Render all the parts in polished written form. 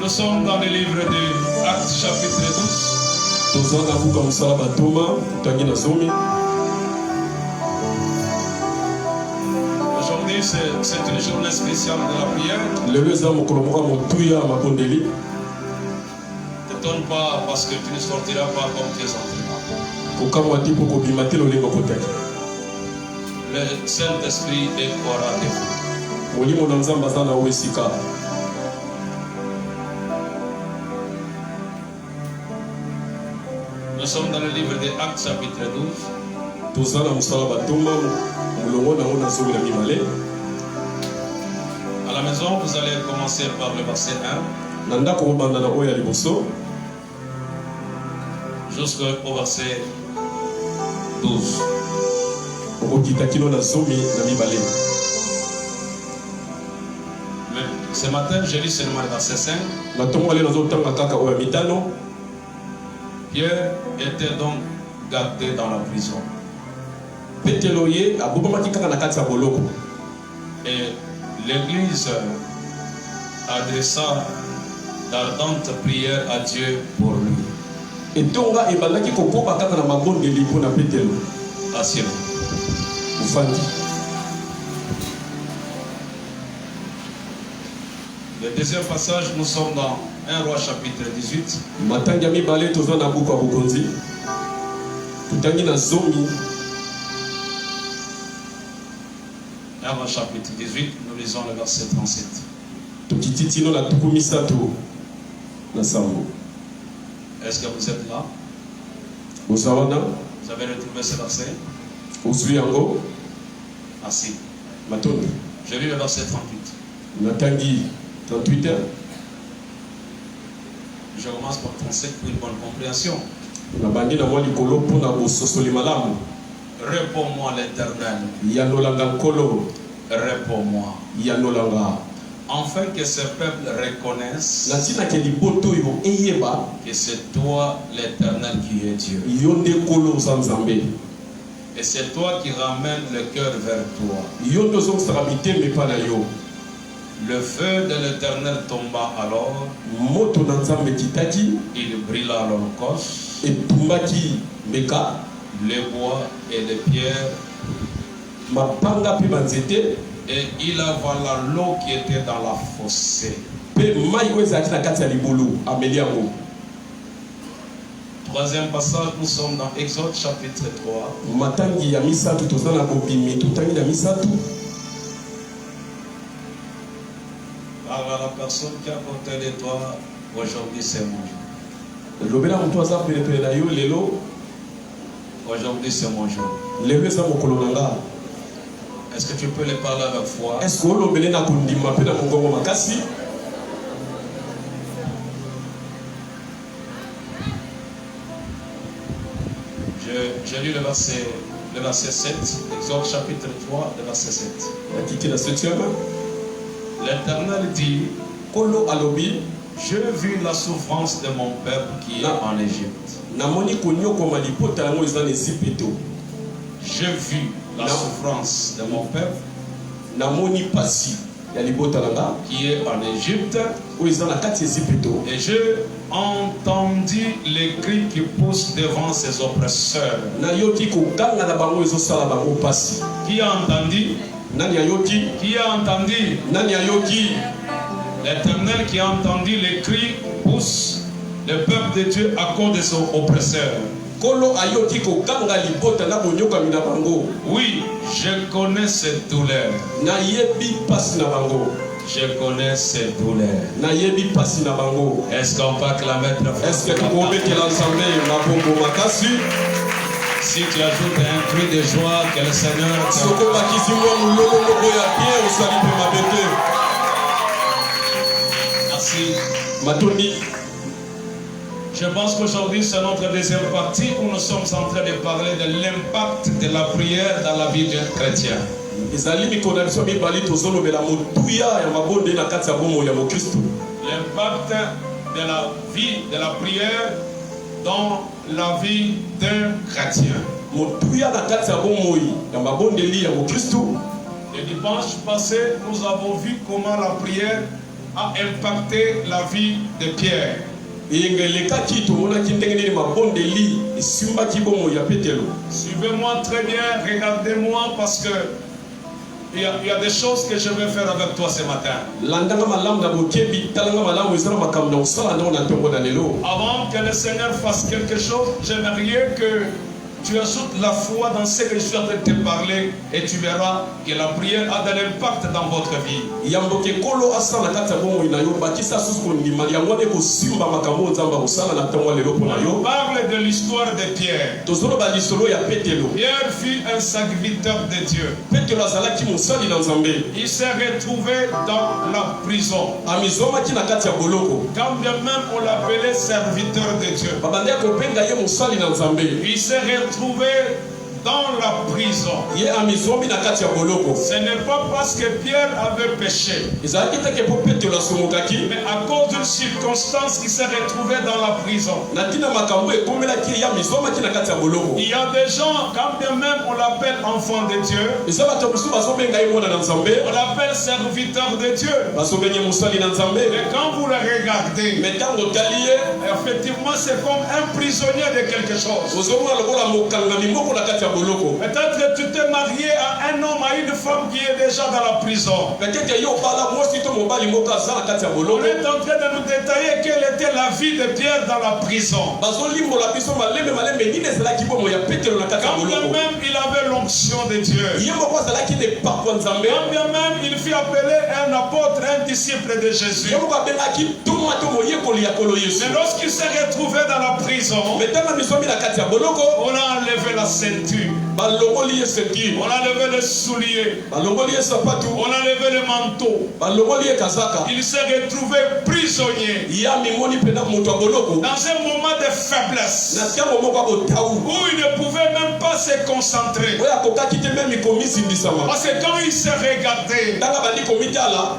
Nous sommes dans le livre de Actes chapitre 12. Aujourd'hui, c'est une journée spéciale de la prière. Ne t'étonne pas parce que tu ne sortiras pas comme tu es entré. Le Saint-Esprit est au rendez-vous. Nous sommes dans le livre des Actes chapitre 12. À la maison, vous allez commencer par le verset 1 jusqu'au verset 12. Mais ce matin, j'ai lu seulement le verset 5. Pierre était donc gardé dans la prison. Et l'église adressa d'ardentes prières à Dieu pour lui. Asseyez-vous. Le deuxième passage, nous sommes dans 1 Roi chapitre 18. 1 Roi chapitre 18, nous lisons le verset 37. Est-ce que vous êtes là? Vous avez retrouvé ce verset? Merci. J'ai lu le verset 38. Je commence par 37 pour une bonne compréhension. Réponds-moi l'Éternel. Réponds-moi. Afin que ce peuple reconnaisse que c'est toi l'Éternel qui est Dieu. Et c'est toi qui ramènes le cœur vers toi. Le feu de l'Éternel tomba alors. Il brûla l'holocauste, les bois et les pierres. Et il avala l'eau qui était dans la fossée. Troisième passage, nous sommes dans Exode chapitre 3. Parle à la personne qui est à côté de toi. Aujourd'hui c'est mon jour. Aujourd'hui c'est mon jour. Est-ce que tu peux les parler avec foi? J'ai lu le verset 7, Exode chapitre 3, le verset 7. L'Éternel dit, j'ai vu la souffrance de mon peuple qui est en Égypte. J'ai vu la souffrance de mon peuple qui est en Égypte. Et j'ai entendu les cris qui poussent devant ses oppresseurs. Qui a entendu? Qui a entendu? L'Éternel qui a entendu les cris pousse le peuple de Dieu à cause de son oppresseur. Oui, je connais cette douleur. Je connais cette douleur. Est-ce qu'on peut acclamer très fort? Si tu ajoutes un cri de joie que le Seigneur merci. Je pense qu'aujourd'hui c'est notre deuxième partie où nous sommes en train de parler de l'impact de la prière dans la vie d'un chrétien. L'impact de la vie de la prière dans la vie d'un chrétien. Le dimanche passé, nous avons vu comment la prière a impacté la vie de Pierre. Suivez-moi très bien, regardez-moi parce que il y a des choses que je vais faire avec toi ce matin. Avant que le Seigneur fasse quelque chose, j'aimerais que tu ajoutes la foi dans ce que je suis en train de te parler et tu verras que la prière a de l'impact dans votre vie. On parle de l'histoire de Pierre. Pierre fut un serviteur de Dieu. Il s'est retrouvé dans la prison. Quand bien même on l'appelait serviteur de Dieu. Il s'est retrouvé dans la prison. Ce n'est pas parce que Pierre avait péché, mais à cause d'une circonstance il s'est retrouvé dans la prison. Il y a des gens, quand bien même on l'appelle enfant de Dieu, on l'appelle serviteur de Dieu, et quand vous le regardez, effectivement c'est comme un prisonnier de quelque chose. Peut-être que tu t'es marié à un homme, à une femme qui est déjà dans la prison. On est en train de nous détailler quelle était la vie de Pierre dans la prison. Quand même il avait l'onction de Dieu. Quand bien même il fut appelé un apôtre, un disciple de Jésus. Mais lorsqu'il s'est retrouvé dans la prison, on a enlevé la ceinture. On a levé les souliers. On a levé le manteau. Il s'est retrouvé prisonnier. Dans un moment de faiblesse. Où il ne pouvait même pas se concentrer. Parce que quand il s'est regardé,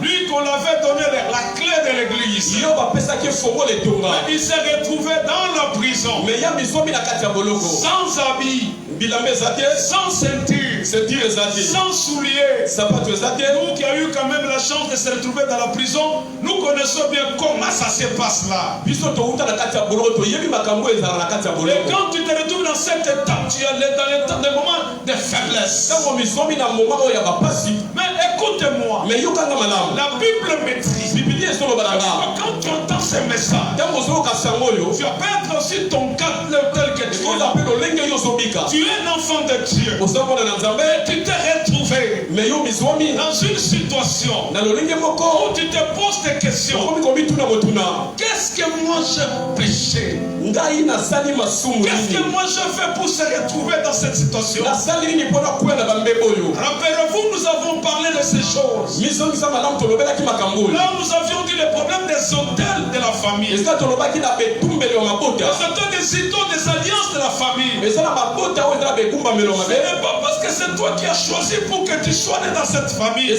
lui qu'on avait donné la clé de l'église, il s'est retrouvé dans la prison. Sans habit. Sans ceinture, sans souliers. Nous qui avons eu quand même la chance de se retrouver dans la prison, nous connaissons bien comment ça se passe là. Et quand tu te retrouves dans cette étape, tu es dans des moments de faiblesse. Mais écoute-moi, la Bible maîtrise. Quand tu entends ces messages, tu vas perdre aussi ton cas tel que tu es. Tu es un enfant de Dieu. Et tu t'es retrouvé dans une situation où tu te poses des questions. Qu'est-ce que moi j'ai péché? Qu'est-ce que moi j'ai fait pour se retrouver dans cette situation? Rappelez-vous, nous avons parlé de ces choses. Là, nous avions dit le problème des hôtels de la famille. C'était des idoles, des alliances de la famille. Ce n'est pas parce que c'est toi qui as choisi pour que tu sois né dans cette famille. Mais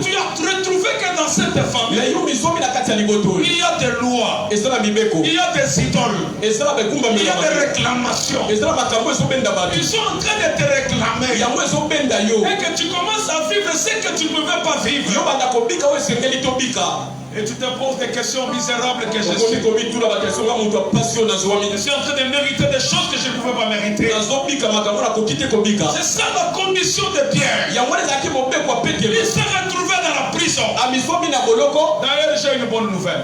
tu as retrouvé que dans cette famille, il y a des lois, il y a des idoles, il y a des réclamations. Ils sont en train de te réclamer. Et que tu commences à vivre ce que tu ne pouvais pas vivre. Et tu te poses des questions misérables que je suis. Je suis en train de mériter des choses que je ne pouvais pas mériter. C'est ça la condition de Pierre. Il s'est retrouvé dans la prison. D'ailleurs, j'ai une bonne nouvelle.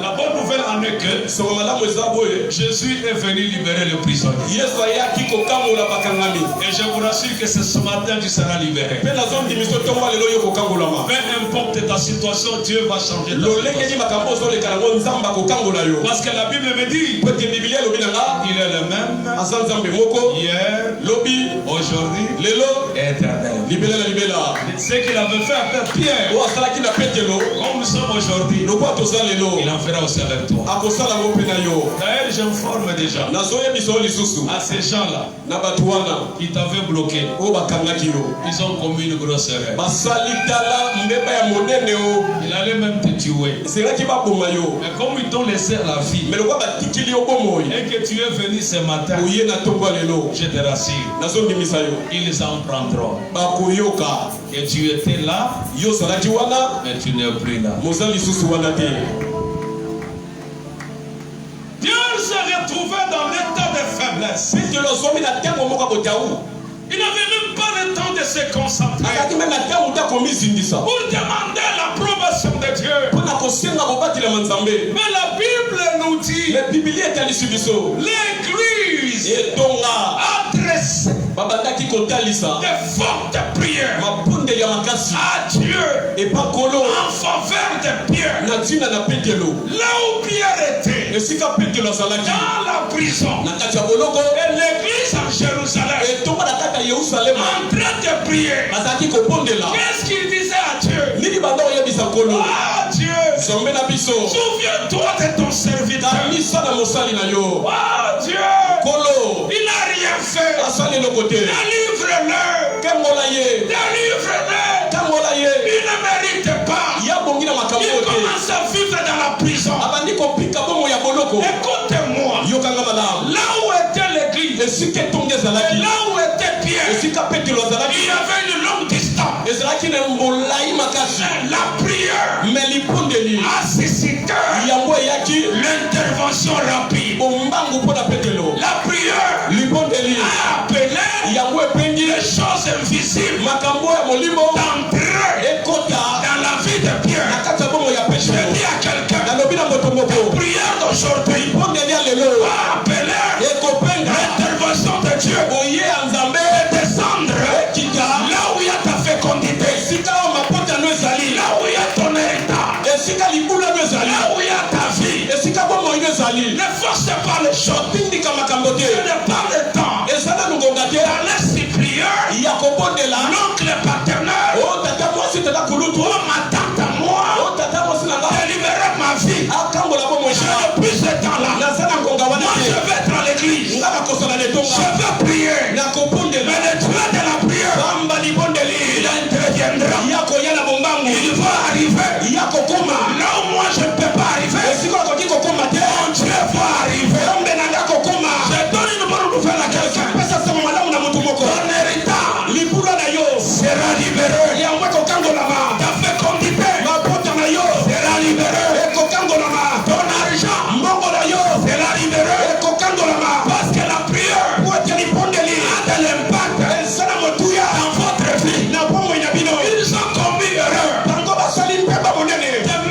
La bonne nouvelle en est que Jésus est venu libérer le prisonnier. Et je vous rassure que ce matin tu seras libéré. Peu importe ta situation, Dieu va changer ta situation. Parce que la Bible me dit il est le même hier, aujourd'hui et éternellement. Ce qu'il avait fait avec Pierre, comme nous sommes aujourd'hui, il en fera aussi avec toi. D'ailleurs, j'informe déjà à ces gens-là qui t'avaient bloqué. Ils ont commis une grosse erreur. Il allait même te tuer. Mais comme ils t'ont laissé la vie et que tu es venu ce matin, je te rassure, ils en prendront. Et tu étais là, mais tu n'es plus là. Dieu s'est retrouvé dans l'état de faiblesse. Il n'avait même pas le temps de se concentrer pour demander l'approbation de Dieu. Mais la Bible nous dit l'Église adresse de fortes prières à Dieu en faveur de Pierre. Là où Pierre était, dans la prison, et l'Église en Jérusalem en train de prier. Qu'est-ce qu'il disait à Dieu? Ah Dieu, souviens-toi de ton serviteur. Ah Dieu, il n'a rien fait. Délivre-le. Il ne mérite pas. Il commence à vivre dans la prison. Écoutez-moi. Là où était l'église, et là où était Pierre, il y avait une longue distance. La prière a suscité l'intervention rapide. La prière a appelé les choses invisibles d'entrer dans la vie de Pierre. Je dis à quelqu'un, la prière d'aujourd'hui a appelé l'intervention de Dieu et descendre là où il y a ta fécondité, là où il y a ton héritage, là où il y a ta vie. Ne forcez pas les choses. Ce n'est pas le temps. Allez supplier l'oncle paternel, oh ma tante à moi, délivrer ma vie. Je n'ai plus ce temps-là. Moi je vais être à l'église, je veux prier, mais le Dieu de la prière, il interviendra. Il va arriver là où moi je ne peux pas arriver. Mon Dieu va arriver. Je donne une bonne nouvelle à quelqu'un. Ton héritage sera libéré. Ta fécondité sera libérée. Ton argent sera libéré. Parce que la prière a de l'impact dans votre vie. Ils ont commis erreur de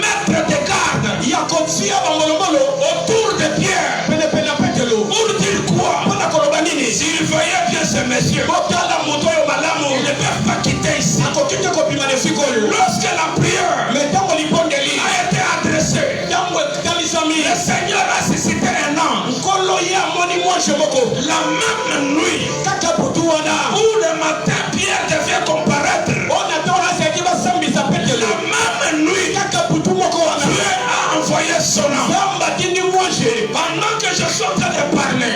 mettre des gardes autour de Pierre. Pour dire quoi? S'ils voyaient bien ce monsieur, ils ne peuvent pas quitter ici. Lorsque la prière a été adressée, le Seigneur a suscité un ange. La même nuit où le matin Pierre devait comparaître, la même nuit Dieu a envoyé son ange. Pendant que je suis en train de parler,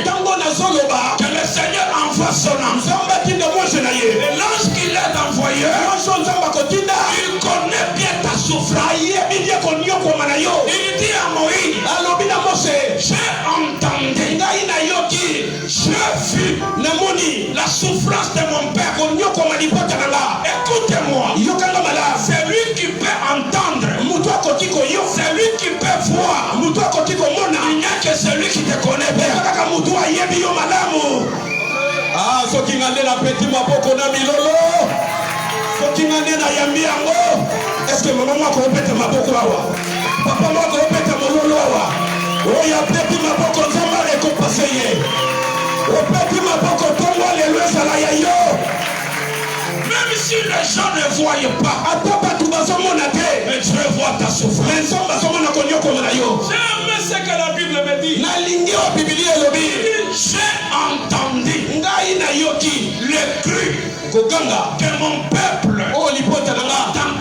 que le Seigneur envoie son ange. Et l'ange qu'il a envoyé, il connaît bien ta souffrance. Il dit à Moïse, j'ai entendu, j'ai vu la souffrance de mon père. Écoutez-moi, c'est lui qui peut entendre, c'est lui qui peut voir. Il n'y a que celui qui te connaît bien. Ah, ce qui n'a pas petit maboko na milolo. Ce qui n'a pas yambi yango. Est-ce que maman moi ko pete maboko awa? Papa moi ko pete mololo awa. Oh ya petit maboko nzamba le ko passer. Oh petit maboko tongo le lwesa la yayo. Même si les gens ne voient pas, mais Dieu voit ta souffrance. J'aime ce que la Bible me dit. J'ai entendu le cri que mon peuple est en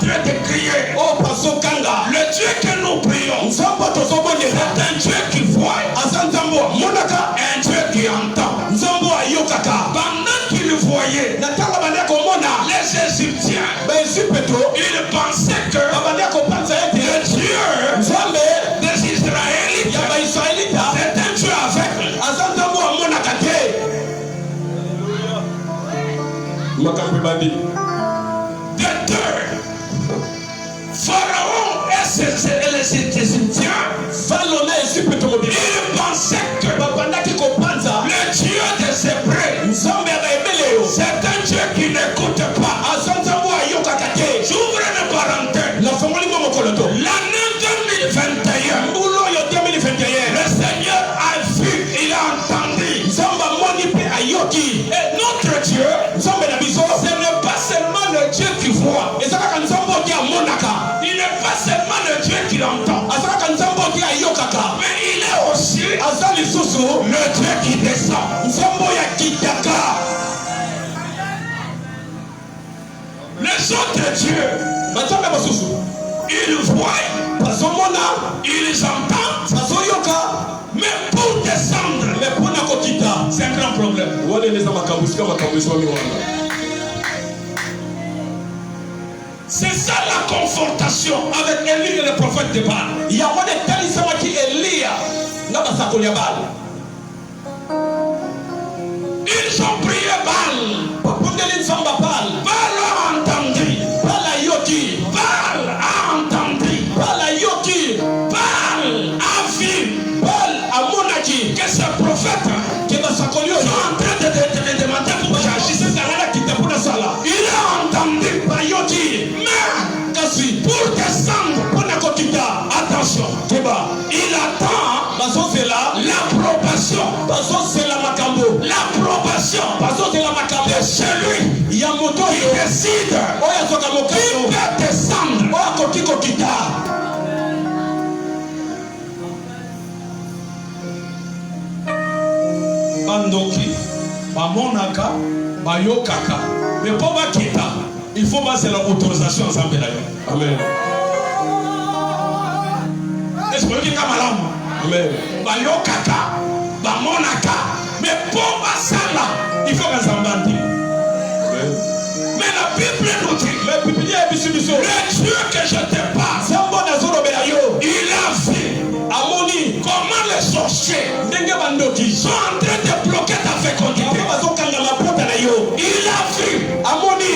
train de crier. Le Dieu que nous prions, c'est un Dieu qui voit, un Dieu qui entend. Pendant qu'il voyait les Égyptiens, ils pensaient que le Dieu des Israélites, c'est un Dieu aveugle. De deux, Pharaon et les Égyptiens, ils pensaient que le Dieu des Hébreux, c'est un Dieu qui n'écoute pas. J'ouvre une parenthèse. L'année 2021, le Seigneur a vu, il a entendu. Et notre Dieu, ce n'est pas seulement le Dieu qui voit. Il n'est pas seulement le Dieu qui entend. Mais il est aussi le Dieu qui descend. Les autres dieux, ils voient, ils entendent, mais pour descendre, c'est un grand problème. C'est ça la confrontation avec Élie et le prophète de Baal. Ils ont prié Baal. Baal a entendu. Baal a entendu. Baal a vu. Que ce prophète sont en train de demander pour changer. Il a entendu. Mais pour descendre, attention, il attend l'approbation. L'approbation de celui qui décide qui peut descendre. Bandoki, Bamonaka, Bayokaka. Mais pour Bakita, il faut passer l'autorisation ensemble. Amen. Est-ce que vous avez Amen. Bayokaka, Bamonaka. Mais pour Basala, il faut qu'un Zambandi. Mais la Bible nous dit, le Dieu que je te parle, il a vu comment les sorciers sont en train de bloquer ta fécondité. Il a vu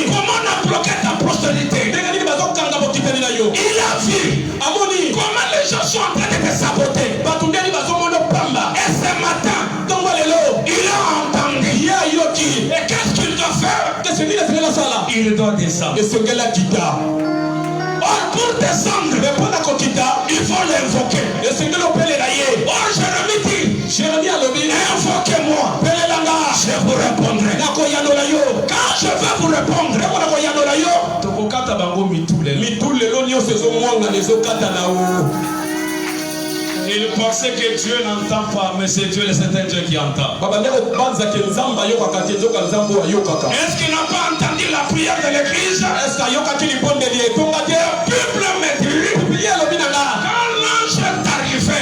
comment on a bloqué ta prospérité. Il a vu comment les gens sont en train de te saboter. Et ce matin, il a entendu. Et qu'est-ce qu'il doit faire? Il doit descendre. Or, pour descendre, il faut l'invoquer. Oh, Jérémie dit, invoquez-moi. Je vous répondrai. Quand je vais vous répondre, il pensait que Dieu n'entend pas, mais c'est Dieu, c'est un Dieu qui entend. Est-ce qu'il n'a pas entendu la prière de l'église? La Bible me dit, quand l'ange est arrivé,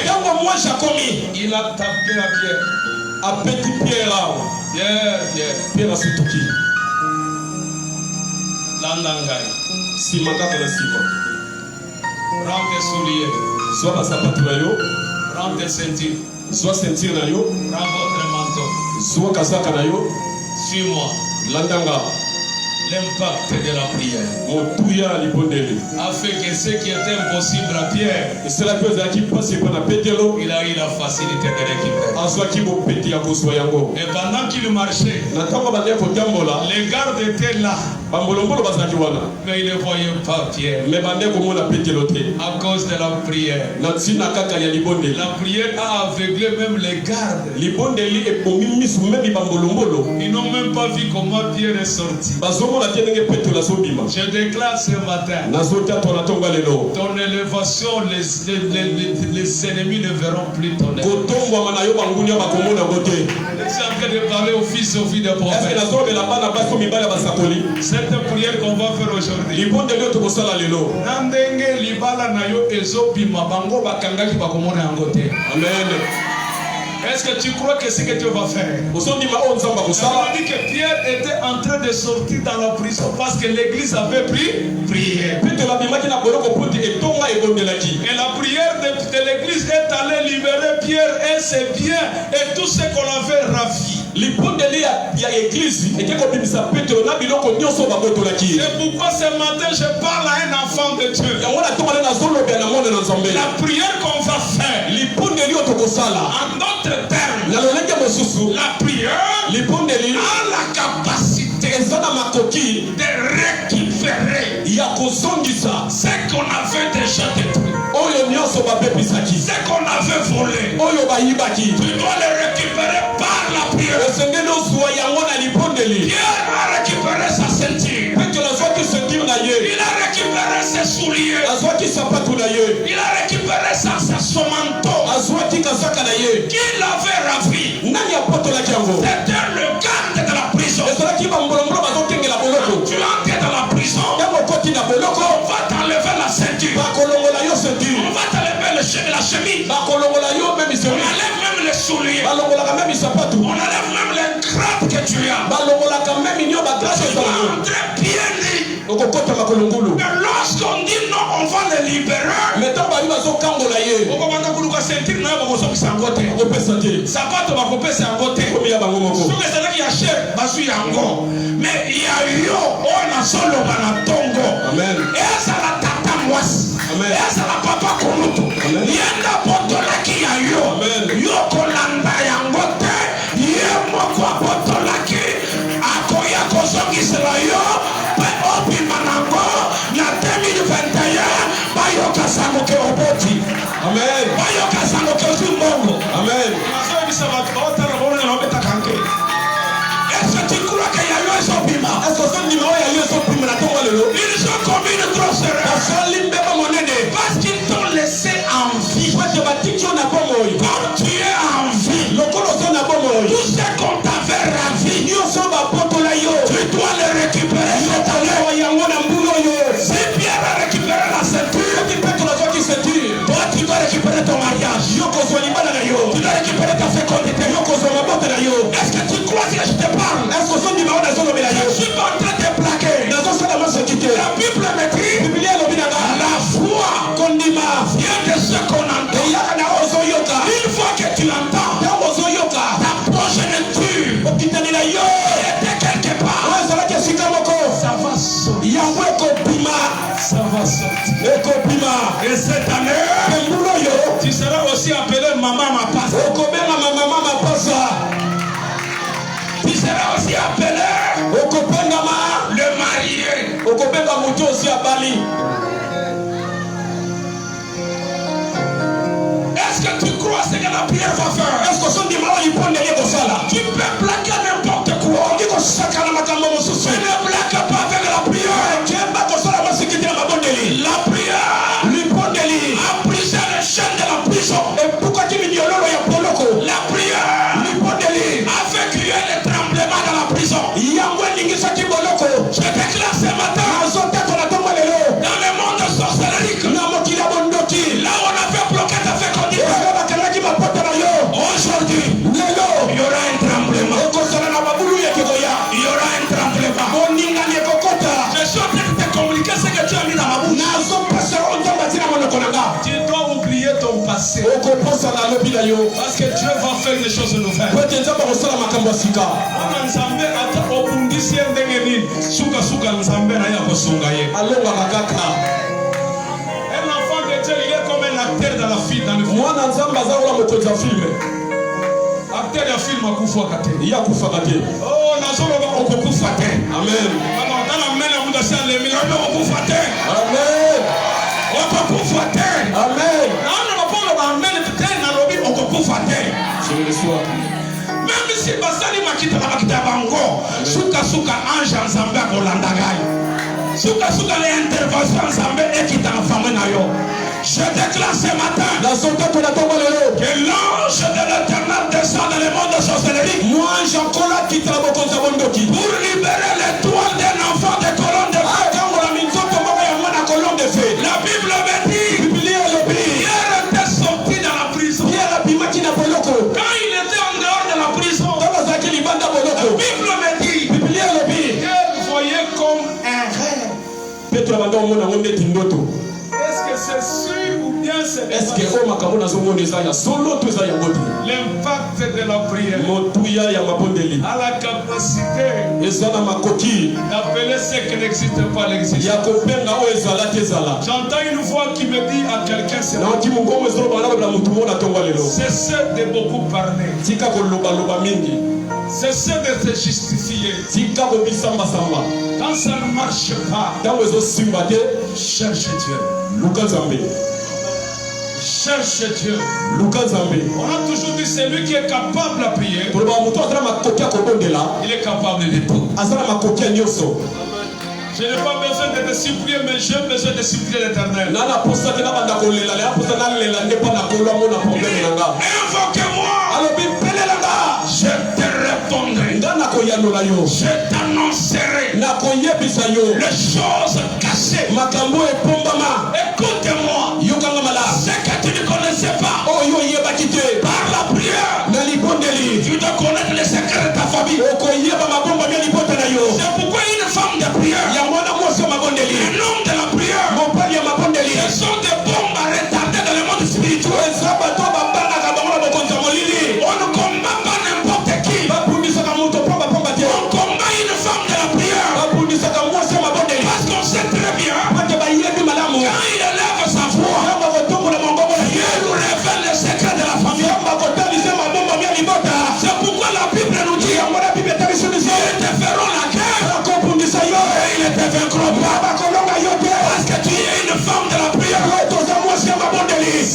il a tapé la pierre. A petit pierre là. Pierre à Sutuki. Landangai. Simaka kana sima. Prends tes souliers. Soit la sapatu na yo. Prends tes ceintures. Soit ceinture na yo. Prends votre manteau. Soit kasaka na yo. Suis-moi. Landanga. L'impact de la prière. Afin que ce qui était impossible à Pierre, il a eu la facilité de récupérer. Et pendant qu'il marchait, les gardes étaient là. Mais ils ne voyaient pas Pierre. À cause de la prière. La prière a aveuglé même les gardes. Ils n'ont même pas vu comment Pierre est sorti. Je déclare ce matin, ton élévation, les ennemis ne verront plus ton élévation. Je suis en train de parler au fils fils aux filles des prophètes. Cette prière qu'on va faire aujourd'hui. Nandenge libala na yo ezobima bango bakangaki bakomona yango te. Amen. Est-ce que tu crois que c'est ce que Dieu va faire? On dit que Pierre était en train de sortir dans la prison parce que l'église avait prié. Et la prière de l'église est allée libérer Pierre et ses biens et tout ce qu'on avait ravi. C'est pourquoi ce matin je parle à un enfant de Dieu. La prière qu'on va faire, en d'autres termes, la prière a la capacité de récupérer ce qu'on avait déjà détruit, ce qu'on avait volé. Tu dois le récupérer par la prière. Pierre a récupéré sa ceinture. Il a récupéré ses souliers. Il a récupéré son manteau qu'il avait ravi. C'était le garde de la prison. Quand tu entres dans la prison, on va t'enlever la ceinture. On va t'enlever la chemise. On enlève même les souliers. On enlève même les grappes que tu as. Tu vas entrer bien dit. Mais lorsqu'on dit non, on va les libérer. Mais il y a eu un solo banatongo. Amen. Et ça la tata moisi. Et ça la papa konuto. Il y a un botola qui a eu. Yo kolanda yangote. Yemo kwa botola ki. Akoya kosoki sela yo. Opi manango. Na 2021. Bayo kasango ke oboti. Amen. Bayo kasango ke osumongo. Amen. Est-ce que tu crois qu'il y a eu un sopima? Ils ont commis une grosse erreur. Parce qu'ils t'ont laissé en vie. Quand tu es en vie, tout ce qu'on t'avait ravi, tu dois le récupérer. Si Pierre a récupéré la ceinture, toi tu dois récupérer ton mariage. Tu dois récupérer ta fécondité. Est-ce que tu crois que je te parle? Je suis pas en train de te plaquer. La Bible m'écrit, la foi vient de ce qu'on entend. Une fois que tu entends, ta progéniture était quelque part. Ça va sortir. Ça va sortir. Et cette année, tu seras aussi appelé maman ma passe. Tu seras aussi appelé le marié. Est-ce que tu crois ce que la prière va faire? Tu peux plaquer n'importe quoi. Tu ne plaques pas avec la prière. La prière a brisé les chaînes de la prison. La prière a fait créer les tremblements dans la prison. Je déclare ce matin dans le monde sorcellerie, là où on avait bloqué ta fécondité, aujourd'hui il y aura un tremblement. Il y aura un tremblement. Je suis en train de te communiquer ce que tu as mis dans ma bouche. Tu dois oublier ton passé. Parce que Dieu va faire des choses nouvelles. Un enfant de Dieu, il est comme un acteur dans la film, dans le film. Acteur de film a kufa kate. Oh, nazolo ba okufa te. Amen. Dans la main la muda sa le mi la okufa te. Amen. Okufa te. Amen. Na ba main te na lobi okufa te. Je le reçois. Même si basali makita bango, suka ange nzambe akolanda ngai. Suka les interventions nzambe ekita na femme na yo. Je déclare ce matin que l'ange de l'Éternel descend dans le monde de sorcellerie. Est-ce que c'est sûr ou bien c'est est-ce que l'impact de la prière a la capacité d'appeler ce qui n'existe pas à l'existence. J'entends une voix qui me dit à quelqu'un, cessez de beaucoup parler. Cessez de te justifier. Quand ça ne marche pas, cherche Dieu. Cherche Dieu. On a toujours dit celui qui est capable de prier, il est capable de tout. Je n'ai pas besoin de te supplier, mais j'ai besoin de supplier l'Éternel. Invoquez-moi. Je te répondrai. Je t'annoncerai les choses cachées. Écoute-moi. Ce que tu ne connaissais pas, par la prière, tu dois connaître les secrets de ta famille. C'est pourquoi une femme de prière, un homme de la prière, ce sont des bombes à retarder dans le monde spirituel. On ne combat pas n'importe qui. On combat une femme de la prière. Parce qu'on sait très bien, quand il élève sa voix, Dieu nous révèle les secrets de la famille. C'est pourquoi la Bible nous dit, ils te feront la guerre et ils te vaincront pas. Parce que tu es une femme de la prière.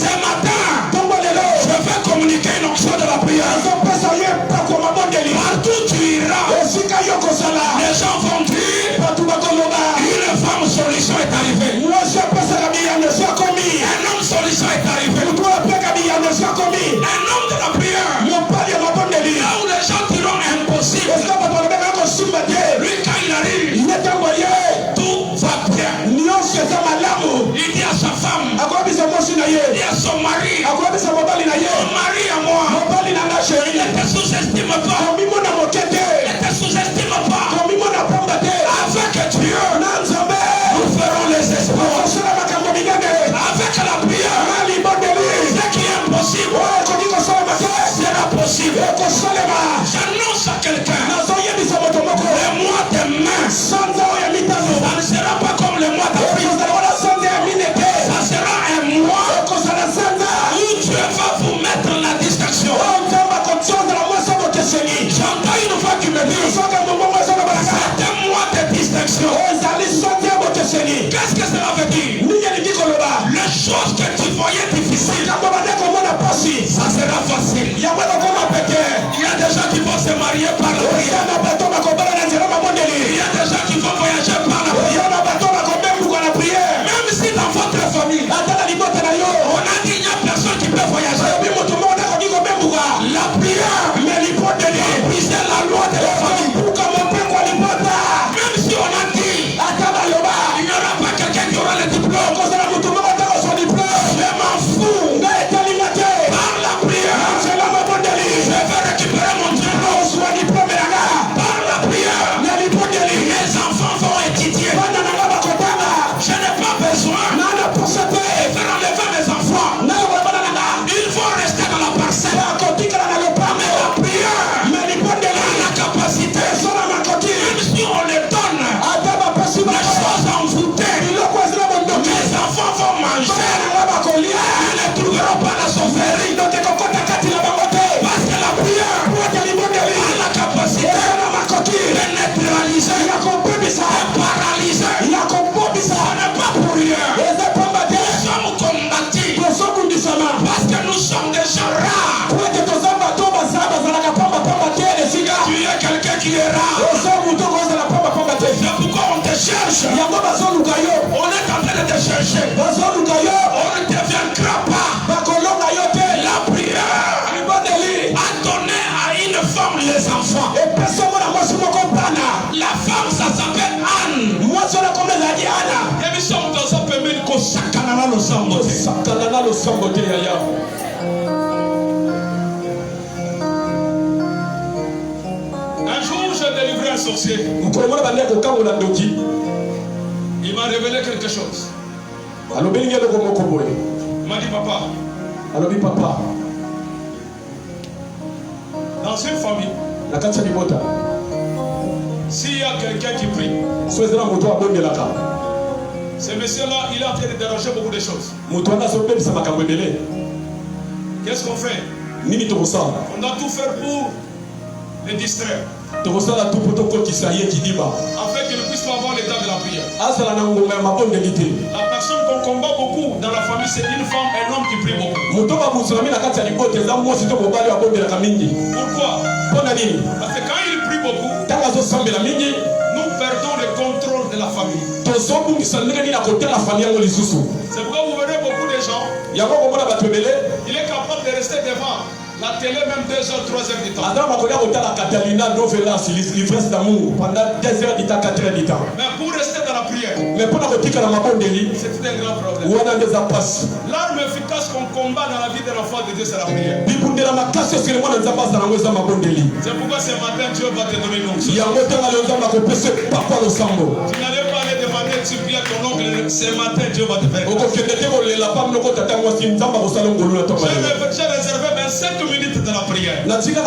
Ce matin, je vais communiquer une onction de la prière. Partout tu iras, les gens vont dire, une femme solution est arrivée. Un homme solution est arrivé. Un homme de la prière. Là où les gens diront impossible, lui quand il arrive, tout va bien. Il dit à sa femme, il dit à son mari, mon mari à moi, ne te sous-estime pas. Ne te sous-estime pas. Avec Dieu, nous ferons les espoirs. Avec la prière, ce qui est impossible sera possible. J'annonce à quelqu'un, le mois de mai, ça ne sera pas comme le mois d'avril. Ça sera un mois où Dieu va vous mettre la distraction. J'entends une voix qui me dit, c'est un mois de distraction. Qu'est-ce que cela veut dire? Les choses que tu voyais difficiles, ça sera facile. Il y a des gens qui vont se marier par la prière. Il y a des gens qui vont voyager par la prière. Même si dans votre famille, on a dit qu'il n'y a personne qui peut voyager. La prière, briser la loi de la famille. Même si on a dit, il n'y aura pas quelqu'un qui aura le diplôme. Je m'en fous. Par la prière, je vais récupérer mon diplôme. Par la prière, mes enfants vont étudier. Je n'ai pas besoin de faire enlever mes enfants. Ils vont rester dans la parcelle. Mais la prière a la capacité, même si on les donne les choses envoûtées, mes enfants vont manger. Ils ne trouveront pas la sauverie. Parce que la prière a la capacité de neutraliser, de paralyser. Ce n'est pas pour rien. Nous sommes combattus parce que nous sommes des gens rares. Tu es quelqu'un qui est rare. C'est pourquoi on te cherche. On est en train de te chercher. On ne devient pas. La prière a donné à une femme les enfants. La femme, ça s'appelle Anne. Et nous sommes dans un pays qui Un jour, j'ai délivré un sorcier. Il m'a révélé quelque chose. Il m'a dit, papa, dans une famille, s'il y a quelqu'un qui prie, ce monsieur-là, il est en train de déranger beaucoup de choses. Qu'est-ce qu'on fait? On doit tout faire pour les distraire. Afin qu'il ne puisse pas avoir l'état de la prière. La personne qu'on combat beaucoup dans la famille, c'est une femme, un homme qui prie beaucoup. Pourquoi? Parce que quand il prie beaucoup, nous perdons le contrôle de la famille. C'est pourquoi vous verrez beaucoup de gens, il est capable de rester devant la télé même 2 heures, 3 heures du temps. Mais pour rester dans la prière, c'est un grand problème. L'arme efficace qu'on combat dans la vie de l'enfant de Dieu, c'est la prière. C'est pourquoi ce matin Dieu va te donner une onction. Tu n'allais pas aller demander, tu pries à ton oncle. Ce matin Dieu va te faire. J'ai réservé 27 minutes de la prière. La Bible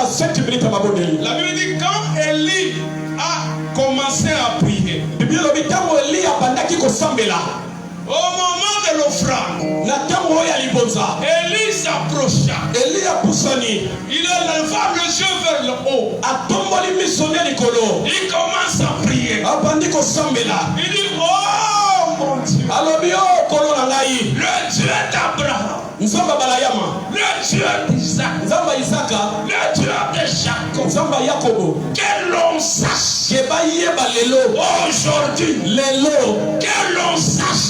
dit quand Élie a commencé à prier, au moment de l'offrande, Élie s'approcha. Il éleva le yeux vers le haut. Il commence à prier. Il dit, oh mon Dieu, le Dieu d'Abraham, le Dieu d'Isaac, le Dieu de Jacob, que l'on sache aujourd'hui, que l'on sache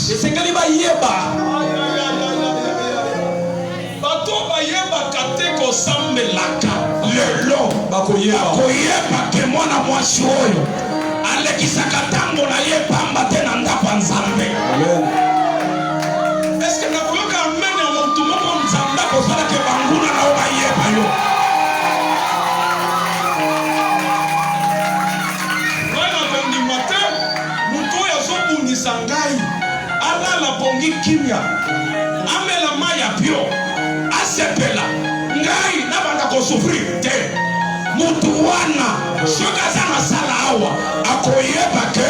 bato bayeba kate kosambelaka lelo bakoyeba ke mwana mwasi oyo alekisaka ntango na ye pamba te na ndako ya Nzambe. Eske nakoyoka amene ya motu moko Nzambe akosalaka banguna na oyo bayeba yo. Wana vendi matin moto oyo azobundisa ngai alala bongi kimia amela mai ya pio asepela ngai nabanda kosufrir te. Mutu wana soki aza na sala awa akoyeba ke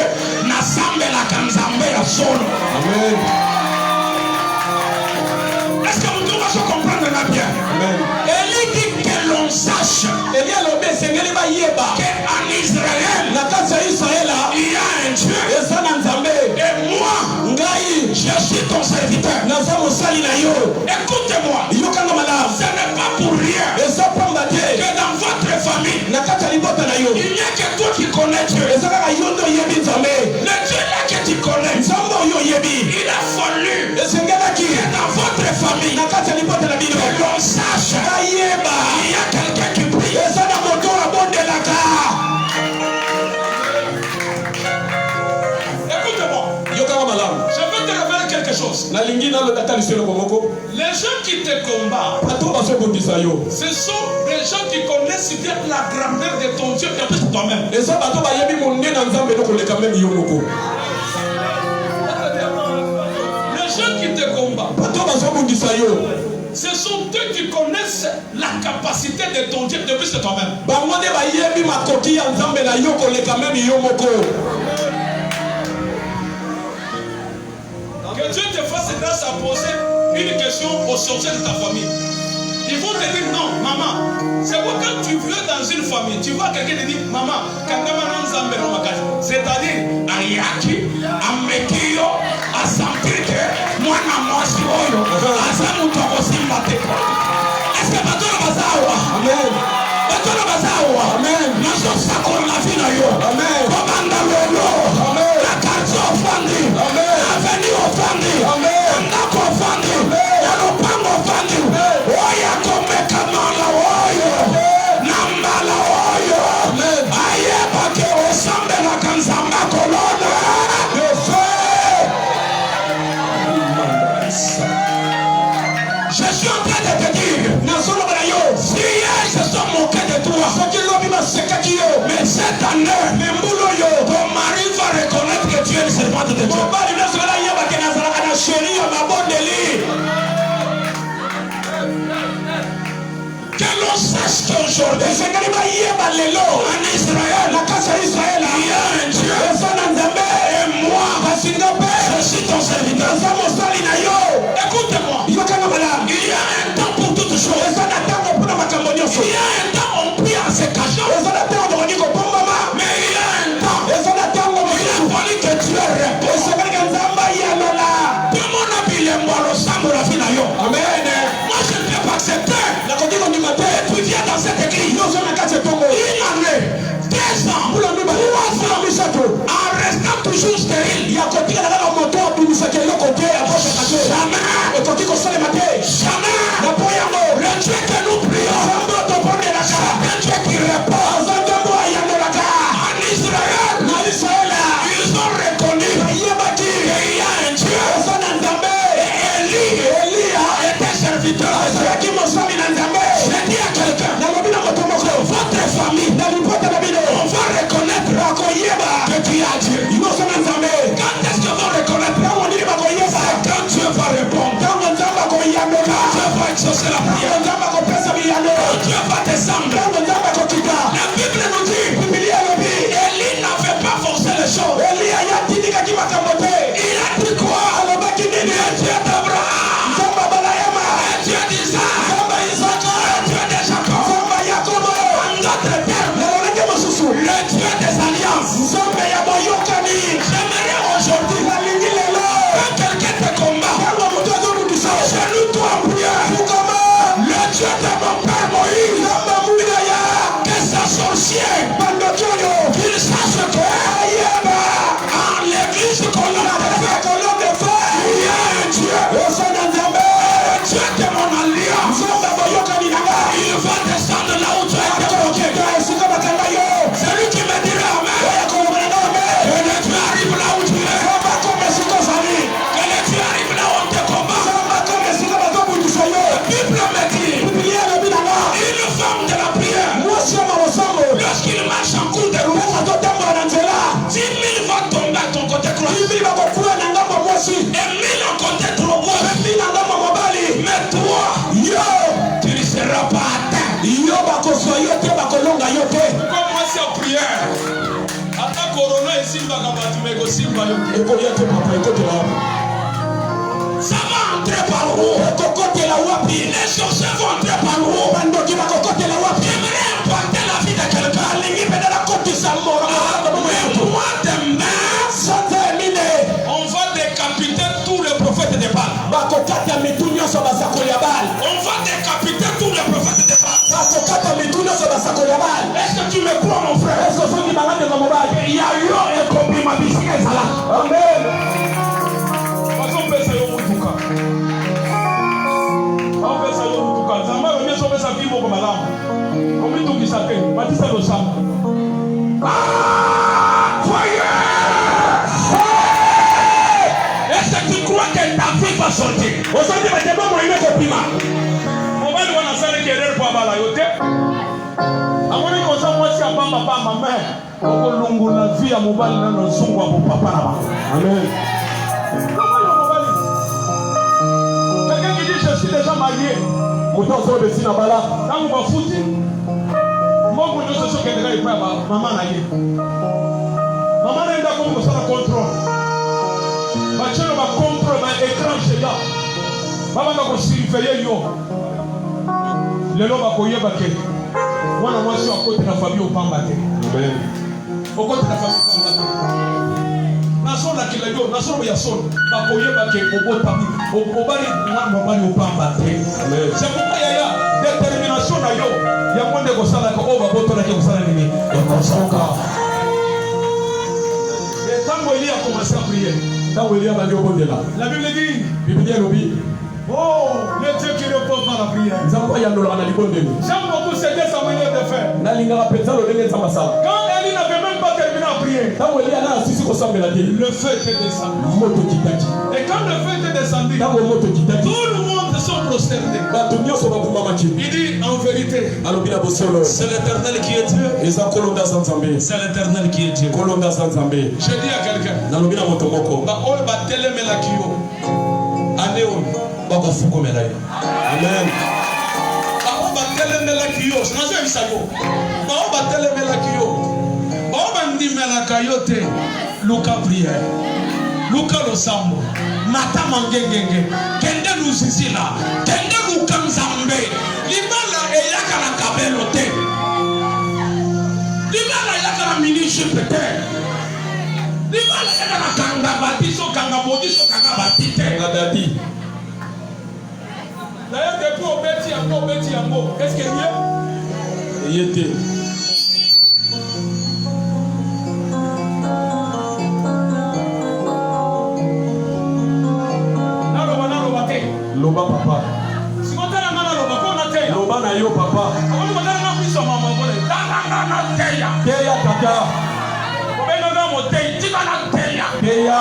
nasambelaka Nzambe ya solo. Amen. Est-ce que mutu va se comprendre na bien? Amen. Élie dit que l'on sache que en Israël, il y a un Dieu. Et moi, je suis ton serviteur. Écoutez-moi, ce n'est pas pour rien que dans votre famille, il n'y a que toi qui connais Dieu. Le Dieu là que tu connais, il a fallu que dans votre famille, que l'on sache qu'il y a quelqu'un qui prie. Écoute-moi, je vais te révéler quelque chose. Les gens qui te combattent, ce sont des gens qui connaissent bien la grandeur de ton Dieu et de toi-même. Les gens qui te combattent, ce sont eux qui connaissent la capacité de ton Dieu de plus que toi-même. Que Dieu te fasse grâce à poser une question aux sorciers de ta famille. Ils vont te dire non, maman. C'est pourquoi quand tu viens dans une famille, tu vois quelqu'un te dire maman, c'est-à-dire Ayaki, Amekio, à sentir que moi, moi, je suis oyo, à ça nous t'en simbate. Est-ce que Batora Bazawa? Amen. Batora Bazawa? Amen. Nous sommes ça qu'on a vu là. Amen. Commanda Lolo. Amen. La carte offendue. Amen. L'avenue offendue. Amen. Ndako offendue. Yalopango offendue. Oya komeka mala oyo. Nambala oyo. Amen. Aye bake osambe na kanzamba kolona. Je suis en train de te dire, si hier je suis moqué de toi, mais cette année, ton mari va reconnaître que tu es le servant de Dieu. sache qu'aujourd'hui, en Israël, il y a un Dieu. Et moi, je suis ton serviteur. Écoute-moi. Il y a un temps pour toutes choses. Il y a un temps on prie en se cachant. Mais il y a un temps il a fallu que Dieu réponde. Amen. Moi je ne peux pas accepter. Tu viens dans cette église. Une année, 2 ans, 3 ans, en restant toujours stérile. Jamais. Le Dieu que nous prions, c'est un Dieu qui répond. En Israël, ils ont reconnu qu'il y a un Dieu. Élie a été serviteur. Je dis à quelqu'un, votre famille, on va reconnaître que tu as Dieu. Quand est-ce qu'ils vont reconnaître? C'est quand Dieu va répondre. Dieu va exaucer la prière. Dieu va descendre. La Bible nous dit, Élie n'avait pas forcé les choses. Il a dit quoi? Le Dieu d'Abraham, le Dieu d'Isaac, le Dieu de Jacob. En d'autres termes, le Dieu des alliances. J'aimerais aujourd'hui que quelqu'un te combat. Genou-toi en prière. Le Dieu de mon père Moïse, que sa sorcier, qu'il sache que en l'église colonne de feu, il y a un Dieu, Dieu de mon alliance. Il va descendre là où tu es bloqué. C'est lui qui me dira amen. Que le Dieu arrive là où tu es. Que le Dieu arrive là où on te combat. La Bible me dit, une femme de la prière, lorsqu'il marche en cours de route, 10 000 vont tomber à ton côté croix. Et 1000 en côté droit. Mais toi, tu ne seras pas atteint. Comme moi c'est en prière. Ata corona ici va me simba ça va entrer par où? Les sorciers vont entrer par où? J'aimerais impacter la vie de quelqu'un. Moi demain, on va décapiter tous les prophètes de Baal. On va décapiter tous les prophètes de Baal. Est-ce que tu me crois mon frère? Il y a eu un combat ma vie. Amen. Est-ce que tu crois que ta vie va sortir? Quelqu'un qui dit je suis déjà marié. Maman naenda Kongo sana control. Bachelo ba control ba écran géant. Baba ba ko surveiller yo. Lelo ba ko yeba ke. Wana mwasi wa kote na famille opamba te. Amen. Okote na famille opamba te. Naso la kila yo, naso ya son. Ba ko yeba ke obota mi. Obali mwana mwana opamba te. Amen. C'est pourquoi yaya détermination na yo. Ya monde ko sala ko oba boto na ke ko sala nini. Ekosoka. Élie a commencé à prier. La Bible dit, oh, le Dieu qui répond par la prière. J'aime beaucoup céder sa manière de faire. Quand Élie n'avait même pas terminé à prier, le feu était descendu. Et quand le feu était descendu, tout le monde se prosternait. Il dit en vérité, c'est l'Éternel qui est Dieu. C'est l'Éternel qui est Dieu. Je dis à quelqu'un, Amen. batelemelaki yo nazwebisa yo bao batelemelaki yo bao bandimelaka yo te luka prière luka losambo mata mangengenge kende luzizila kende luka nzambe libala eyaka na kabelo te libala eyaka na ministre te libala eyaka na kanga batiso kanga bodiso kanga batite Adadi. d'ailleurs depuis obeti yango est-ce que mieux Il était. Loba papa. Loba na yo papa. Teya tata. Teya.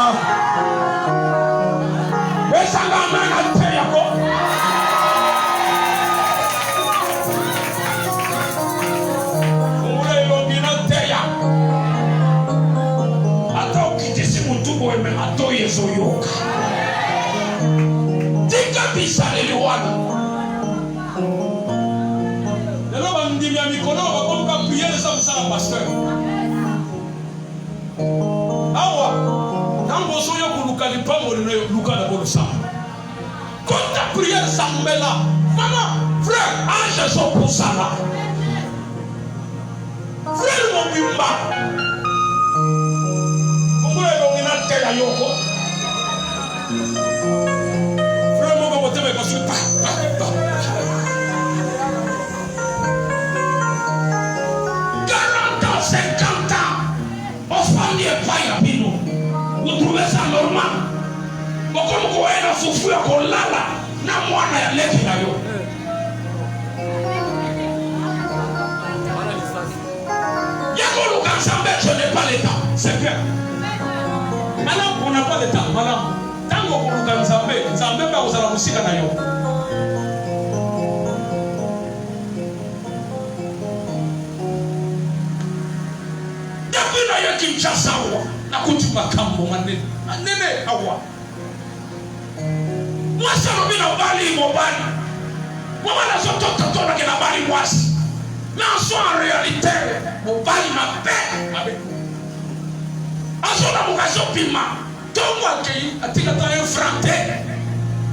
Bisaleliwana lelo bandimi ya mikolo bakomoka priere eza mosala pasteur awa ntango ozoya koluka lipango lino luka na bolosamba kota priere sambela mama frère ange ezopusana frère mobimba kongola elongi na teya yoko parce que 40 ans, 50 ans, on fait pas ya bino. Vous trouvez ça normal? Beaucoup de gens ont souffert qu'on lala, na moi na ya levi na yo. Yako luka nzambe, je n'ai pas l'état, c'est bien. Madame, on n'a pas l'état, madame. Tango kuluka nzambe nzambe ba kozala musika na yo depuis na yo Kinshasa awa nakuti makambo manene awa mwasi alobi na bali mobali mobali azotototona ke na bali mwasi mais en soi en réalité mobali mabe azona mokasi opima tongo akei atikata un franc te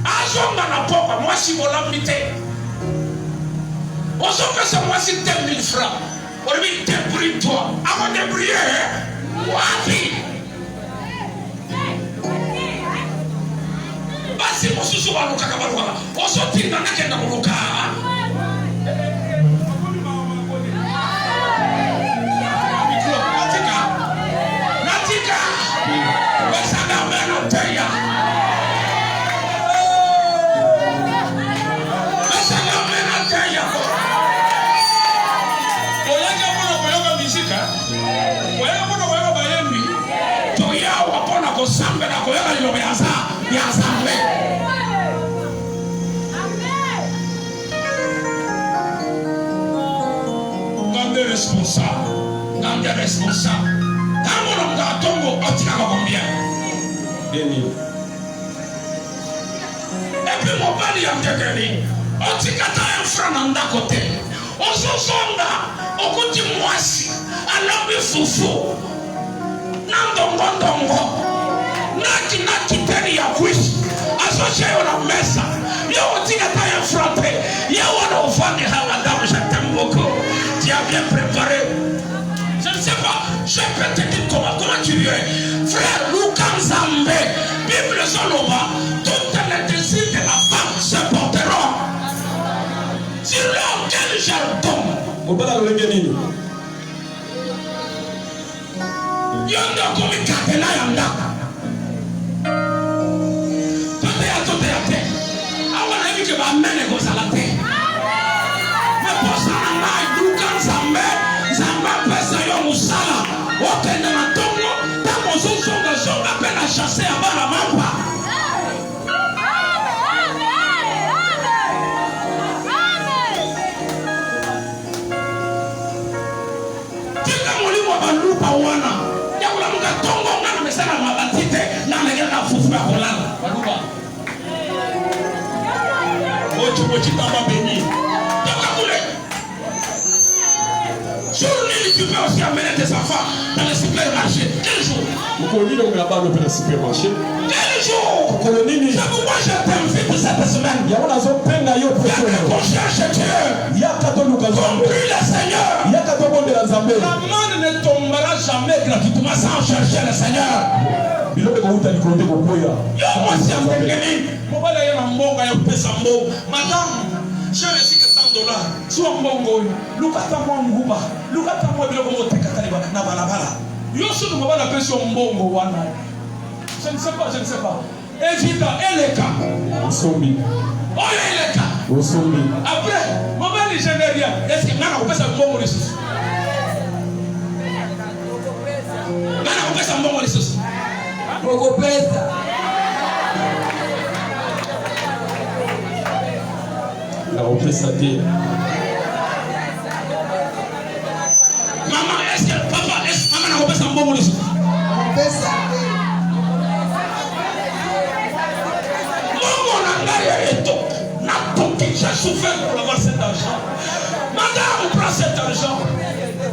azonga na pokwa mwasi bolambi te ozopesa mwasi 10 000 francs olobi débrouille toi akodébrouille wapi basi mosusu balukaka ozotinda nakenda koluka natika responsable. Quand on a tongo, on tient combien? 2000. Et puis mon père y a quelqu'un. On tient un franc dans d'un côté. On se sonda, on côté moisi, à l'homme foufou. Nandongo, naki teni ya kuishi. Associé à la messe. Yo on tient un franc. Yo on a offert madame, je t'aime beaucoup. Tu as bien préparé. Je ne sais pas, je peux te dire comment tu es. Frère Luka Nzambe, Bible Soloma, toutes les désirs de la femme se porteront sur l'homme qu'elle jardin. Au bas de l'Église. Yonda comme Katela Yanda. Tote. Awana hivi que va mener aux salades. Mais pour ça, Luka Nzambe. Musala, okende na tongo, tango zonga pena chasser à bala mamba. Tika molimo balupa wana, ya kula mga tongo ngana mesana mabatite, na negera na fufu ya kolala. Balupa. Ochi tamba beni. Toka kule. Tu peux aussi amener tes enfants dans le supermarché. Quel jour? Quel jour? C'est pourquoi je t'invite cette semaine. On cherche Dieu. Compris le Seigneur. La manne ne tombera jamais gratuitement sans chercher le Seigneur. Madame, je vais dire $100. Soit mbongo, lukata mwanguba, lukata mwebile kwa mote kataliba na balabala. Yosu nous va l'appeler sur mbongo wana. Je ne sais pas. Évita eleka. Osombi. Oh eleka. Osombi. Après, maman les généria. Est-ce que nana opesa mbongo les sous? Nana opesa mbongo les sous. Poco pesa. La opesa te. Maman, est-ce que papa, est-ce que maman n'a opesa mbongo les sous? Pesa. J'ai souffert pour avoir cet argent. Madame, prends cet argent.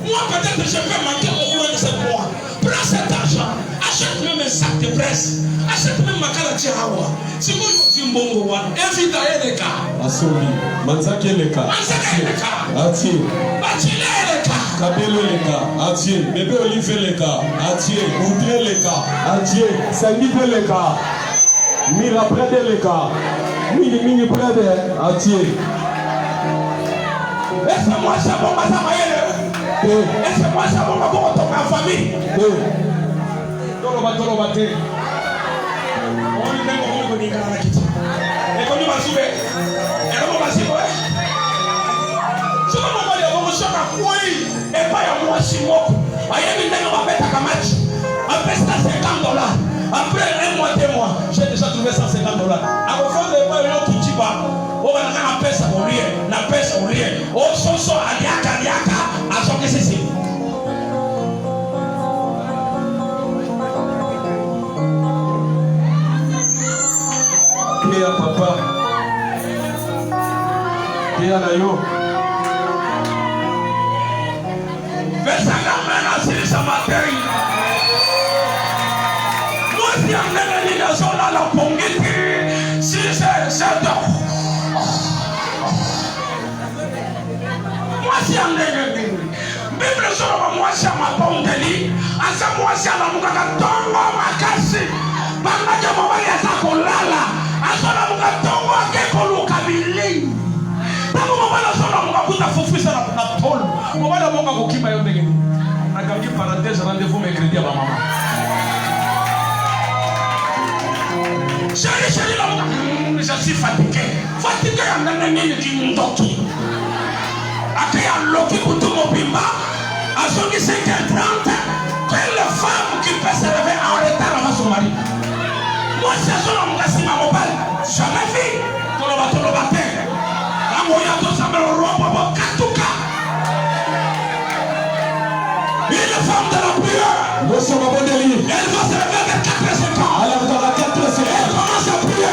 Moi, peut-être que je vais manquer au cours de ce mois. Prends cet argent. Achète même un sac de presse. Achète même ma carte hawa. Si vous dites mbongo wan, évite les cas. Asobi. Manzaki les cas. Ati. Batile les cas. Kabelo les cas. Ati. Bébé Olivier les cas. Ati. Oudré les cas. Ati. Sandipe les cas. Mira près les cas. Mini près de Ati. Laisse-moi ça bon ma samaye. Laisse-moi ça bon ma bon ton ma famille. Tolo bate. On est même au niveau de la kiti. Et quand nous va soulever, et on va soulever. Je ne sais pas si on va quoi et pas à moi si moi. Aïe, on va mettre à Kamachi. Après ça, $50. Après un mois, 2 mois, j'ai déjà trouvé $150. À la fin de pas un autre type, on va la peste au lieu, la peste au lieu. Oh, so, aliaka, à son que c'est ici. Pia papa. Pia na yo. Fais ça quand même, c'est ça matin. Moi, si on est les gens là, la pongite, si c'est moi, si on est les Bible sur moi, si on m'a pondeli, à ça, moi, si on a mon gâteau, ma casse, par la jambe, il y a ça qu'on l'a là, à ça, on a mon gâteau, à quelque chose qu'on bille. Tangu mwana sona mkakuta fufisa na tol. Mwana monga kokima yo ndenge. Nakamki parenthèse rendez-vous mercredi à maman. Chérie là, je suis fatigué. Fatigué en nani ni ndoki. Akaya loki kutumo bimba. À son 5h30, quelle femme qui peut se lever en retard avant son mari. Moi c'est son homme qui m'a mobile. Jamais vu. Tolo bate. Une femme de la prière. Elle va se lever vers 4h50. Elle commence à prier.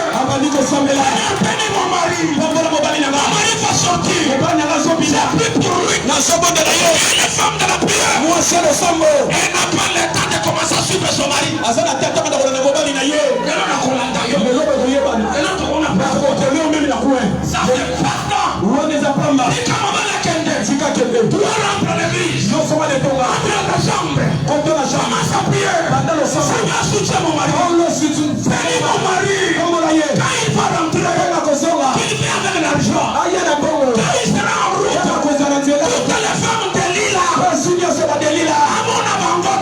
Bénis mon mari. Mon mari va sortir. C'est plus pour lui. Une femme de la prière. Elle n'a pas le temps de commencer à suivre son mari. Ça fait pardon. Tu dois rentrer l'église. Après la chambre. Commence à prier. Seigneur, soutiens mon mari. Bénis mon mari. Quand il va rentrer, qu'il vient avec l'argent. Quand il sera en route, toutes les femmes de Lila, à mon avant-goût,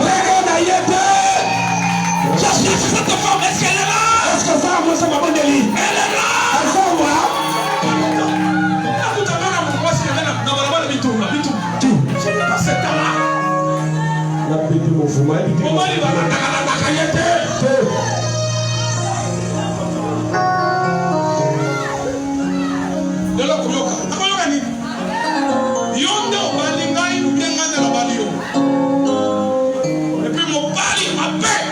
je suis cette femme. Est-ce qu'elle est là? Elle est là. Je n'ai pas cette temps-là. Mon mari va la caillette. De la Kuyoka. Nakoyoka ni. Yonde obalinga inukenga de la balio. Et puis mon mari m'appelle.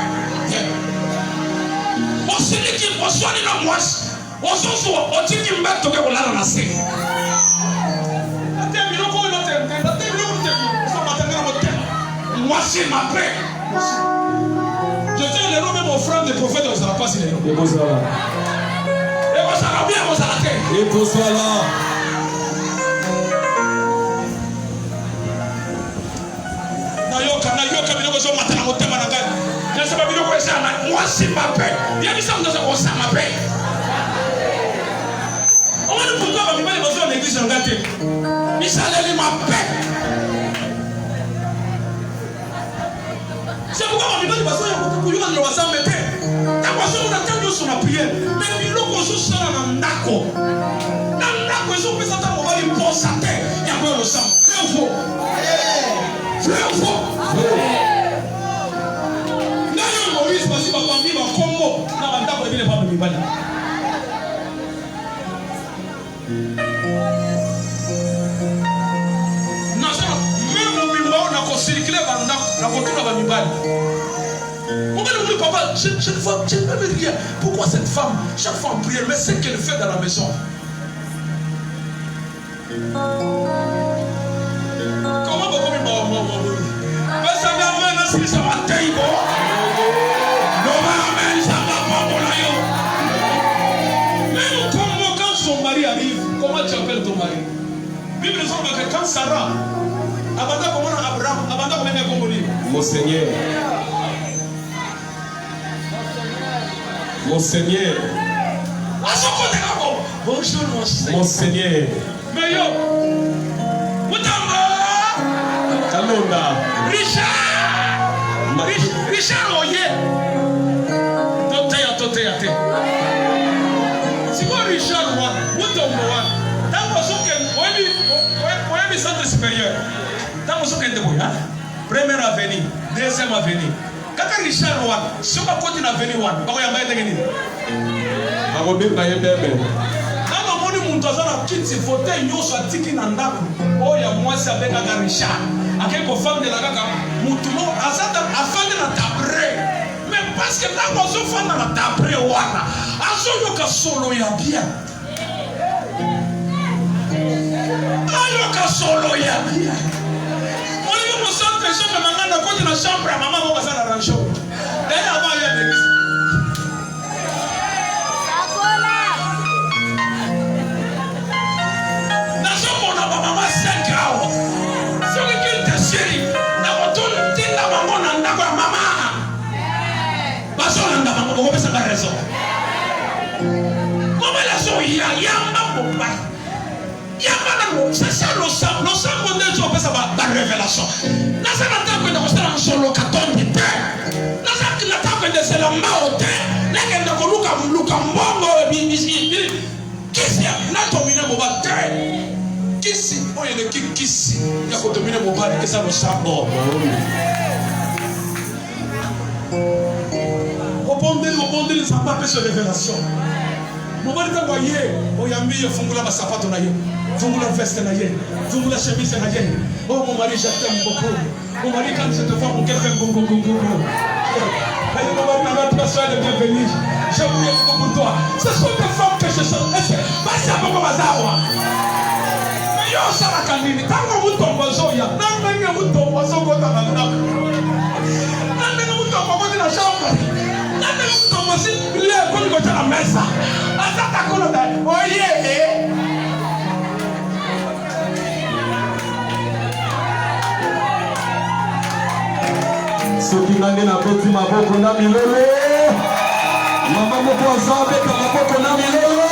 On se dit qu'il reçoit les mois. On se dit qu'il m'a toqué pour la ramasser. Voici ma paix. Je tiens les noms même aux frères des prophètes, on ne sera pas si les noms. Et vous sera là. Et vous sera bien, vous sera terre. Et vous sera là. Nayoka biloko zo matana motema na ngai. Nasema biloko esa na moi c'est ma paix. Bien bisa mndoza ko sa ma paix. On va nous pourquoi va vivre dans l'église en gâté. Bisa les ma paix. C'est pourquoi on vient de passer à côté pour y aller dans la paix. Tant qu'on se attend sur la prière, mais biloko zo sala na ndako. Na ndako zo pesa ta mo bali posa te. Ya ko lo sam. Info. Info. Nayo Moïse basi ba famille ba kombo na bandako ebile ba mibali. Circuler par la voiture à Bamibali. Pourquoi ne papa, cette femme, je ne peux rien. Pourquoi cette femme, chaque fois en prière, mais c'est qu'elle fait dans la maison. Comment vous pouvez m'envoyer? Mais ça va venir si ça va tailler. Même quand son mari arrive, comment tu appelles ton mari? Bible nous dit que quand Sarah mon Seigneur, mon Seigneur, bonjour mon Seigneur, mais yo, Kalonda, Richard Oye, Totea, si moi Richard Oye, centre supérieur. Dans mon socle de Boya, première avenue, deuxième avenue. Quand Richard Wan, si on va continuer l'avenue Wan, on va y aller de dans le monde, mon toison a quitté fauteuil, nous sommes tiki nandaku. Oh, il y a moi, c'est avec un Richard. À quelques femmes de la Gaga, Moutumo, afin de la tabré. Mais parce que dans mon enfant, dans la tabré, Wana, à ce que solo y a bien. Solo ya bien. On est au centre de chambre, maman n'a pas de la chambre, maman va passer à la rancho. D'ailleurs, avant, il y a des bisous. Dans ce monde, maman, 5 ans. Si on est qu'il te chérit, dans votre tour, la maman n'a pas de maman. Parce qu'on a maman, on va passer à la raison. Comment la chose, il y a un peu. C'est ça le sang mondial qui fait ça la révélation. Dans ça l'attaque de la solo katon de terre. Dans ça l'attaque de c'est la maote. Là qu'elle n'a pas luka mbongo bisi. Kisi na dominer mon bas terre. Kisi on est le kisi. Il a ko dominer mon bas et ça le sang bon. Rebondir ça pas faire révélation. Mon bas est envoyé. Oyambi fungula basapato na yo. Fungula veste na ye, fungula chemise na ye. Oh mon mari, je t'aime beaucoup. Mon mari, quand je te vois, mon cœur fait go. Mon mari, notre soeur de bienvenue. Je prie beaucoup pour toi. Ce sont des femmes que je sens. Pas ça pour moi, mais yo, ça la canine. Quand on vous tombe au zoya, non, mais vous tombe au zoya, dans la chambre. Non, mais vous tombe au la chambre. Non, mais vous tombe aussi, il est comme il la messe. Attends, oh yeah. soki nande na koti maboko na milolo mama moko azabeka maboko na milolo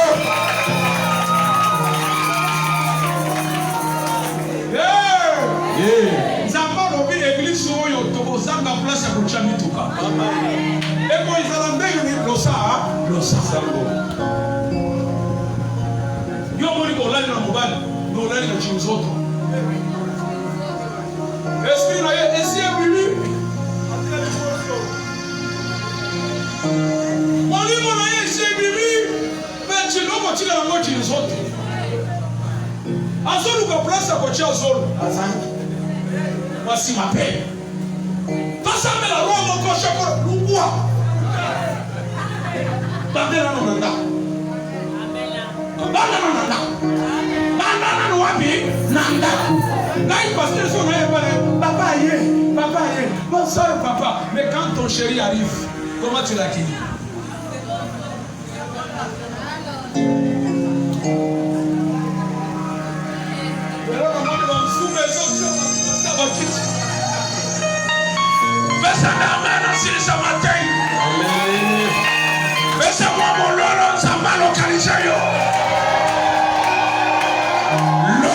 nzambe alobi eglise oyo tokozanga place ya kotya mituka eko ezala ndenge losa yo omoni kolali na mobali nolali na chinzoto esprit na ye esi ebimi molimo na ye esi ebimi mpe chiloko tina yango chinzoto azoluka place ya kotya zolo azangi mwasi mabe tosambela roho moko shokolo lungwa bandela no nanda bandana no wapi nanda ngai pasteur so na ye pale papa ye Mon soeur, papa, mais quand ton chéri arrive, comment tu l'accueilles? Laissez-moi mon lolo, ça m'a localisé. Le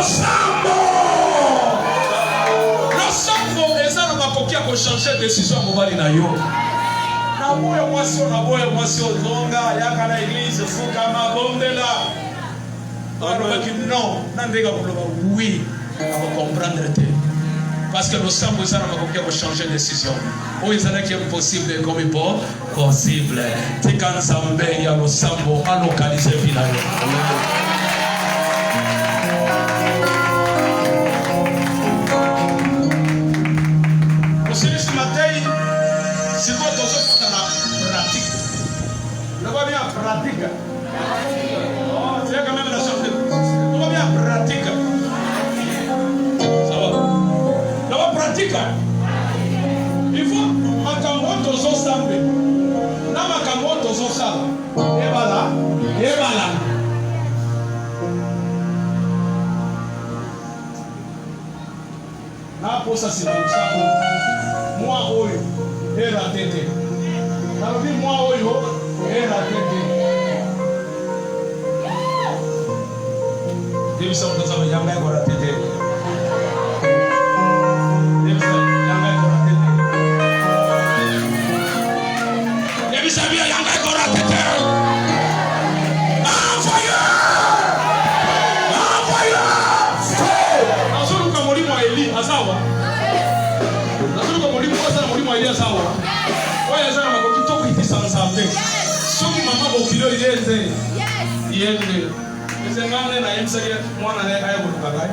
sambo, et ça ne m'a pas changer de décision. Na moyo mwasi ozonga yaka na église fuka mabondela alobaki non nandeka kuloba oui ako comprendre te parce que le sambo ça na makoki ko changer décision o ezalaki impossible comme possible tika nzambe ya lo sambo a localiser vie na yo. Ce matin, si vous êtes dans la pratique, le va bien pratique. Oh, c'est quand même la sorte. Le va bien pratique. Ça va. Le va pratique. Il faut makamoto zo sambe. Na makamoto zo sala. Ebala. Na posa si ça. Moi oyo era tete. Nalobi moi oyo era tete. Debi sa mutaza ba yanga ko ra tete. Debi sa yanga ko ra tete. Debi sa bi yanga ko ra tete. Envoyeur. Azuru ka mori mo Eli azawa. Soki mama bokilo ilete yende ezengane na yemsege mwana ne aya kutukagai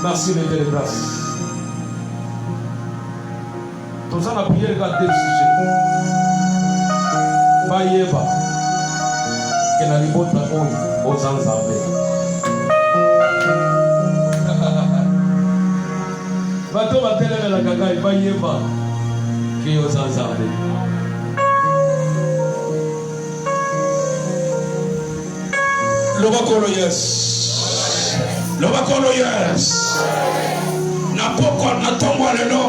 Merci les Dieu de grâce. Tout ça, la prière est deux sujets. Bayeba, que la libota aux ensembles. Bateau va télé la gaga, Bayeba, qui aux ensembles. Lobakolo yes. Lobakolo yes. Na poko na tongwa lelo.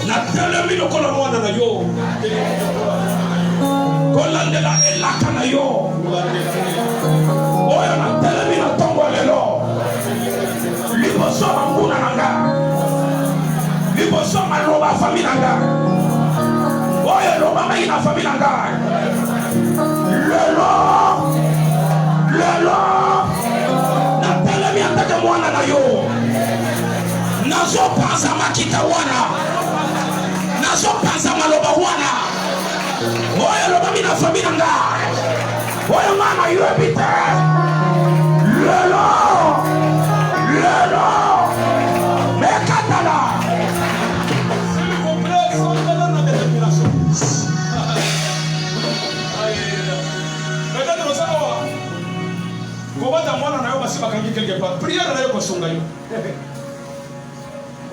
Na telemi lokolo mwana na yo. Kolandela elaka na yo. Oya na telemi na tongwa lelo. Liboso manguna nanga. Liboso maloba famille nanga. Oya loba mai na famille nanga. Lelo. Na telemi atake mwana na yo. Nazo panza makita wana. Nazo panza maloba wana. Oya loba mina famille nanga. Oya mama yo ebite. Lelo. Mekatala. S'il vous plaît, sans donner la détermination. Peut-être que ça va. Comment mwana na yo basi bakangi quelque part. Prière na yo kosonga yo.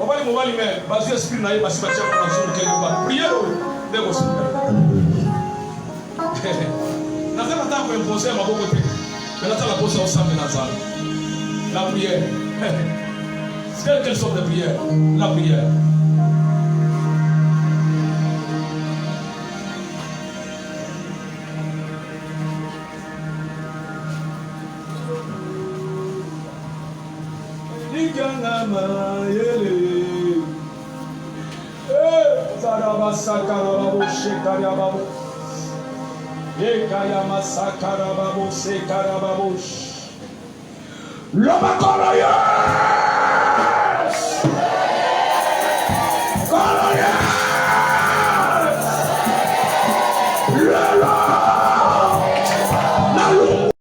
Obali mobali mais bazu esprit na yo basi batia ko kosonga quelque part. Prière de kosonga. Na tena ta ko imposer maboko te. Mais la posa ensemble na zala. La prière. Quelle sorte de prière? La prière. Ekaya masakarababush, sekarababush. Lobakoro